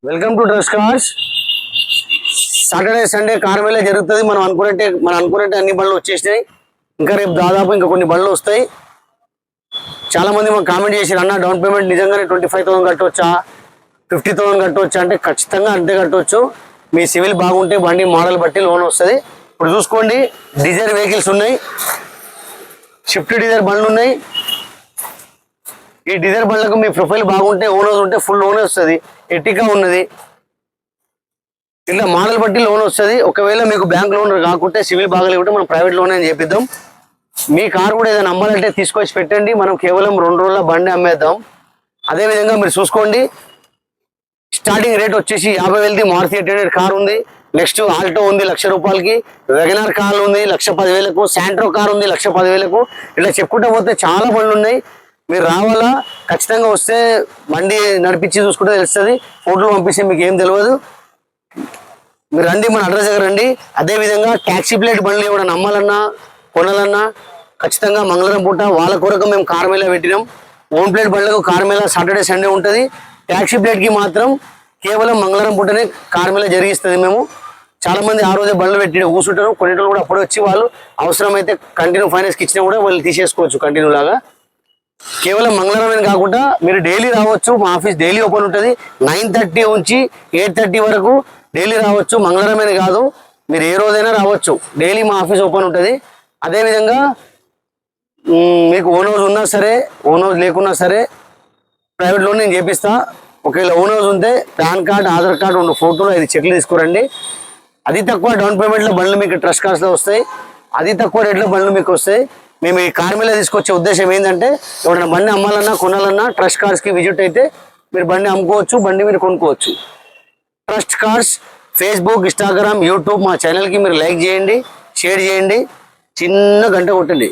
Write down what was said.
Welcome to dress cars. Saturday Sunday car Mela జరుగుతుంది. మనం అనుకున్నట్టే అన్ని బండ్లు వచ్చేసినాయి. ఇంకా రేపు దాదాపు ఇంకా కొన్ని బండ్లు వస్తాయి. చాలా మంది మాకు కామెంట్ చేశారు, అన్న డౌన్ పేమెంట్ నిజంగానే 25,000 కట్టవచ్చా, 50,000 కట్టవచ్చా అంటే ఖచ్చితంగా అంతే కట్టవచ్చు. మీ సివిల్ బాగుంటే బండి మోడల్ బట్టి లోన్ వస్తుంది. ఇప్పుడు చూసుకోండి, డీజర్ వెహికల్స్ ఉన్నాయి, షిఫ్ట్ డీజర్ బండ్లు ఉన్నాయి. ఈ డీజర్ బండ్లకు మీ ప్రొఫైల్ బాగుంటే ఓనర్స్ ఉంటే ఫుల్ లోన్ వస్తుంది. ఎటికా ఉన్నది, ఇట్లా మోడల్ బట్టి లోన్ వస్తుంది. ఒకవేళ మీకు బ్యాంక్ లోన్ కాకుంటే సివిల్ బాగలేకుంటే మనం ప్రైవేట్ లోన్ అని చేపిద్దాం. మీ కార్ కూడా ఏదైనా అమ్మాలంటే తీసుకొచ్చి పెట్టండి, మనం కేవలం 2 రోజుల బండి అమ్మేద్దాం. అదేవిధంగా మీరు చూసుకోండి, స్టార్టింగ్ రేట్ వచ్చేసి 50,000ది మారుతి 800 కార్ ఉంది. నెక్స్ట్ ఆల్టో ఉంది 1,00,000 రూపాయలకి, వెగనార్ కార్ ఉంది 1,10,000కు, శాంట్రో కార్ ఉంది 1,10,000కు. ఇట్లా చెప్పుకుంటూ పోతే చాలా బండ్లు ఉన్నాయి. మీరు రావాలా, ఖచ్చితంగా వస్తే బండి నడిపించి చూసుకుంటే తెలుస్తుంది. ఫోటోలు పంపిస్తే మీకు ఏం తెలియదు. మీరు రండి, మన అడ్రస్ దగ్గర రండి. అదేవిధంగా ట్యాక్సీ ప్లేట్ బండ్లు ఎవరైనా నమ్మాలన్నా కొనాలన్నా ఖచ్చితంగా మంగళవారం పూట వాళ్ళ కొరకు మేము కార్ మేళా పెట్టినాం. ఓన్ ప్లేట్ బండ్లకు కార్ మేళా సాటర్డే సండే ఉంటుంది. ట్యాక్సీ ప్లేట్కి మాత్రం కేవలం మంగళవారం పూటనే కార్ మేళా జరిగిస్తుంది. మేము చాలా మంది ఆ రోజే బండ్లు పెట్టి కూర్చుంటారు. కొన్నింటిలో కూడా అప్పుడే వచ్చి వాళ్ళు అవసరమైతే కంటిన్యూ ఫైనాన్స్కి ఇచ్చినా కూడా వాళ్ళు తీసేసుకోవచ్చు కంటిన్యూ లాగా. కేవలం మంగళవారం కాకుండా మీరు డైలీ రావచ్చు. మా ఆఫీస్ డైలీ ఓపెన్ ఉంటుంది. 9:30 నుంచి 8:30 వరకు డైలీ రావచ్చు. మంగళవారమే కాదు, మీరు ఏ రోజైనా రావచ్చు. డైలీ మా ఆఫీస్ ఓపెన్ ఉంటుంది. అదేవిధంగా మీకు ఓన్ హౌస్ ఉన్నా సరే, ఓన్ హౌస్ లేకున్నా సరే ప్రైవేట్ లోన్ నేను చేపిస్తా. ఒకవేళ ఓన్ హౌస్ ఉంటే పాన్ కార్డ్, ఆధార్ కార్డు, 2 ఫోటోలు, 5 చెక్లు తీసుకురండి. అతి తక్కువ డౌన్ పేమెంట్లో బండ్లు మీకు ట్రస్ట్ కార్డ్స్లో వస్తాయి. అతి తక్కువ రేట్లో బండ్లు మీకు వస్తాయి. మేము ఈ కార్ మేళా తీసుకొచ్చే ఉద్దేశం ఏంటంటే, ఎవరైనా బండి అమ్మాలన్నా కొనాలన్నా ట్రస్ట్ కార్డ్స్కి విజిట్ అయితే మీరు బండి అమ్ముకోవచ్చు, బండి మీరు కొనుక్కోవచ్చు. Trust cards Facebook, Instagram, YouTube మా ఛానల్కి మీరు లైక్ చేయండి, షేర్ చేయండి, చిన్న గంట కొట్టండి.